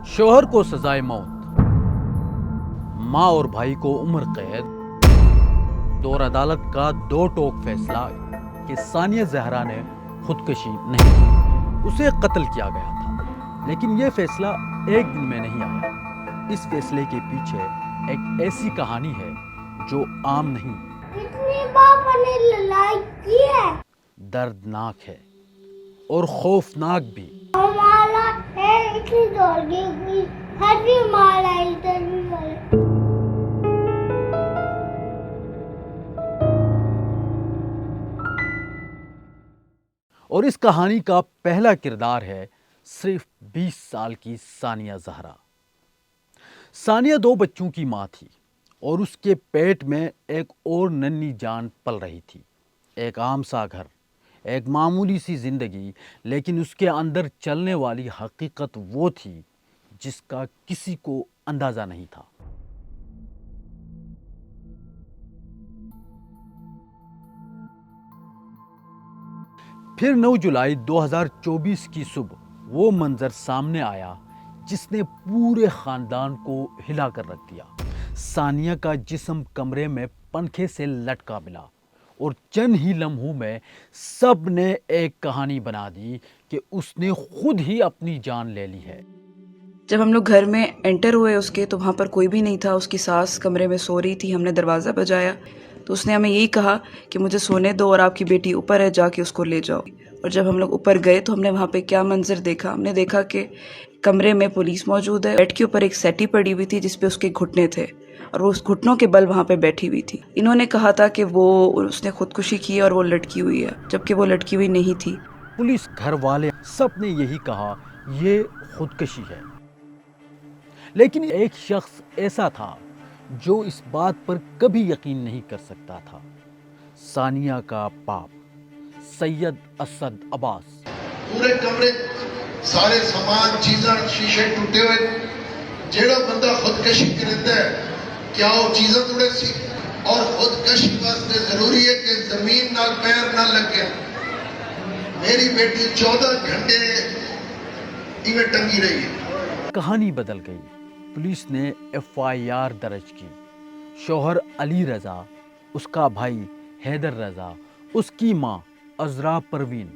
شوہر کو سزائے موت، ماں اور بھائی کو عمر قید اور عدالت کا دو ٹوک فیصلہ کہ ثانیہ زہرا نے خودکشی نہیں کی، اسے قتل کیا گیا تھا۔ لیکن یہ فیصلہ ایک دن میں نہیں آیا۔ اس فیصلے کے پیچھے ایک ایسی کہانی ہے جو عام نہیں، اتنی پاپا نے لڑائی کی ہے، دردناک ہے اور خوفناک بھی۔ ہمارا ہے اتنی دوڑ گئی، ہر بھی مارا ادھر بھی مارا۔ اور اس کہانی کا پہلا کردار ہے صرف 20 سال کی ثانیہ زہرا۔ ثانیہ 2 بچوں کی ماں تھی اور اس کے پیٹ میں ایک اور ننھی جان پل رہی تھی۔ ایک عام سا گھر، ایک معمولی سی زندگی، لیکن اس کے اندر چلنے والی حقیقت وہ تھی جس کا کسی کو اندازہ نہیں تھا۔ پھر 9 جولائی 2024 کی صبح وہ منظر سامنے آیا جس نے پورے خاندان کو ہلا کر رکھ دیا۔ ثانیہ کا جسم کمرے میں پنکھے سے لٹکا ملا اور چند ہی لمحوں میں سب نے ایک کہانی بنا دی کہ اس نے خود ہی اپنی جان لے لی ہے۔ جب ہم لوگ گھر میں انٹر ہوئے اس کے تو وہاں پر کوئی بھی نہیں تھا، اس کی ساس کمرے میں سو رہی تھی۔ ہم نے دروازہ بجایا تو اس نے ہمیں یہی کہا کہ مجھے سونے دو اور آپ کی بیٹی اوپر ہے، جا کے اس کو لے جاؤ۔ اور جب ہم لوگ اوپر گئے تو ہم نے وہاں پہ کیا منظر دیکھا، ہم نے دیکھا کہ کمرے میں پولیس موجود ہے، بیڈ کے اوپر ایک سیٹی پڑی ہوئی تھی جس پہ اس کے گھٹنے تھے اور وہ اس گھٹنوں کے بل وہاں پہ بیٹھی ہوئی تھی۔ انہوں نے کہا تھا کہ اس نے خودکشی کی اور وہ لٹکی ہوئی ہے، جبکہ وہ لٹکی ہوئی نہیں تھی۔ پولیس، گھر والے، سب نے یہی کہا یہ خودکشی ہے۔ لیکن ایک شخص ایسا تھا جو اس بات پر کبھی یقین نہیں کر سکتا تھا، ثانیہ کا باپ سید اسد عباس۔ پورے کمرے سارے سامان چیزاں شیشے ٹوٹے ہوئے، جیڑا بندہ خودکشی کرتا ہے کیا وہ چیزاں ٹوٹے سی؟ اور خودکشی واسطے ضروری ہے کہ زمین نال پیر نہ لگے۔ میری بیٹی 14 گھنٹے ایویں ٹنگی رہی ہے۔ کہانی بدل گئی۔ پولیس نے FIR درج کی۔ شوہر علی رضا، اس کا بھائی حیدر رضا، اس کی ماں عذرا پروین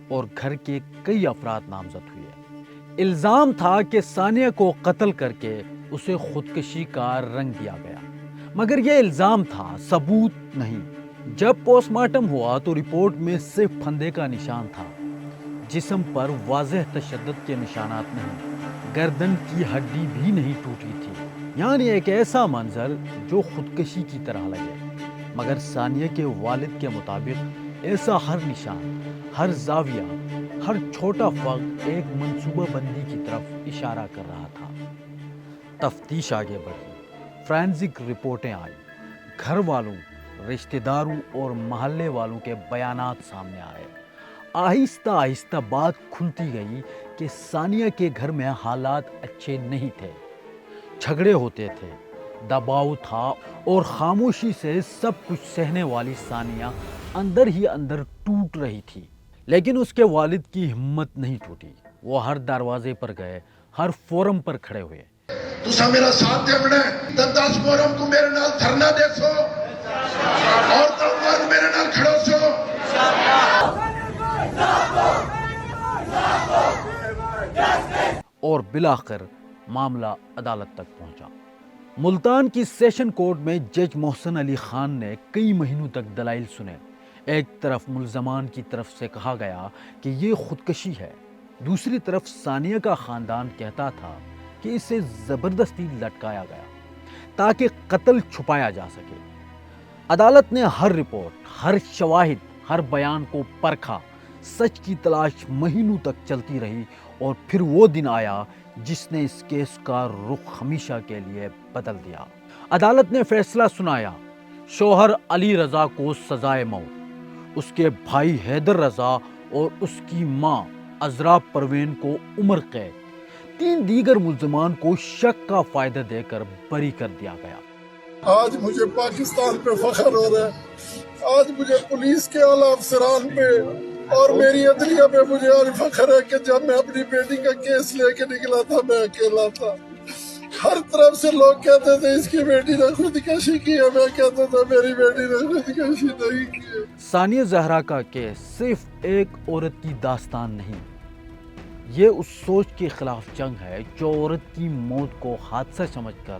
اور گھر کے کئی افراد نامزد ہوئے۔ الزام تھا کہ ثانیہ کو قتل کر کے اسے خودکشی کا رنگ دیا گیا، مگر یہ الزام تھا، ثبوت نہیں۔ جب پوسٹ مارٹم ہوا تو رپورٹ میں صرف پھندے کا نشان تھا، جسم پر واضح تشدد کے نشانات نہیں، گردن کی ہڈی بھی نہیں ٹوٹی تھی، یعنی ایک ایسا منظر جو خودکشی کی طرح لگے۔ مگر ثانیہ کے والد کے مطابق ایسا ہر نشان، ہر زاویہ، ہر چھوٹا فرق ایک منصوبہ بندی کی طرف اشارہ کر رہا تھا۔ تفتیش آگے بڑھی، فورینسک رپورٹیں آئیں، گھر والوں، رشتہ داروں اور محلے والوں کے بیانات سامنے آئے۔ آہستہ آہستہ بات کھلتی گئی کہ ثانیہ کے گھر میں حالات اچھے نہیں تھے، جھگڑے ہوتے تھے، دباؤ تھا اور خاموشی سے سب کچھ سہنے والی ثانیہ اندر ہی اندر ٹوٹ رہی تھی۔ لیکن اس کے والد کی ہمت نہیں ٹوٹی۔ وہ ہر دروازے پر گئے، ہر فورم پر کھڑے ہوئے۔ تسا میرا ساتھ دے بڑے 10 فورم کو میرے نال دھرنا دے سو اور تم میرے نال کھڑو سو۔ اور بالآخر معاملہ عدالت تک پہنچا۔ ملتان کی سیشن کورٹ میں جج محسن علی خان نے کئی مہینوں تک دلائل سنے۔ ایک طرف ملزمان کی طرف سے کہا گیا کہ یہ خودکشی ہے، دوسری طرف ثانیہ کا خاندان کہتا تھا کہ اسے زبردستی لٹکایا گیا تاکہ قتل چھپایا جا سکے۔ عدالت نے ہر رپورٹ، ہر شواہد، ہر بیان کو پرکھا۔ سچ کی تلاش مہینوں تک چلتی رہی اور پھر وہ دن آیا جس نے اس کیس کا رخ ہمیشہ کے لیے بدل دیا۔ عدالت نے فیصلہ سنایا، شوہر علی رضا کو سزائے موت، اس کے بھائی حیدر رضا اور اس کی ماں عذرا پروین کو عمر قید، 3 دیگر ملزمان کو شک کا فائدہ دے کر بری کر دیا گیا۔ آج مجھے پاکستان پہ فخر ہو رہا ہے، آج مجھے پولیس کے اعلیٰ افسران پہ اور میری عدلیہ پہ مجھے آج فخر ہے کہ جب میں اپنی بیٹی کا کیس لے کے نکلا تھا میں اکیلا تھا. ہر طرف سے لوگ کہتے تھے اس کی بیٹی نے خودکشی کی ہے, میں کہتا تھا میری بیٹی نے خودکشی نہیں کی ہے. ثانیہ زہرا کا کیس صرف ایک عورت کی داستان نہیں, یہ اس سوچ کے خلاف جنگ ہے جو عورت کی موت کو حادثہ سمجھ کر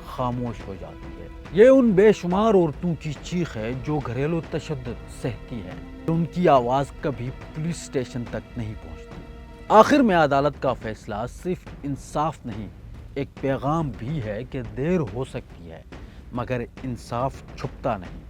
خاموش ہو جاتی ہے. یہ ان بے شمار عورتوں کی چیخ ہے جو گھریلو تشدد سہتی ہے, ان کی آواز کبھی پولیس اسٹیشن تک نہیں پہنچتی. آخر میں عدالت کا فیصلہ صرف انصاف نہیں, ایک پیغام بھی ہے کہ دیر ہو سکتی ہے مگر انصاف چھپتا نہیں.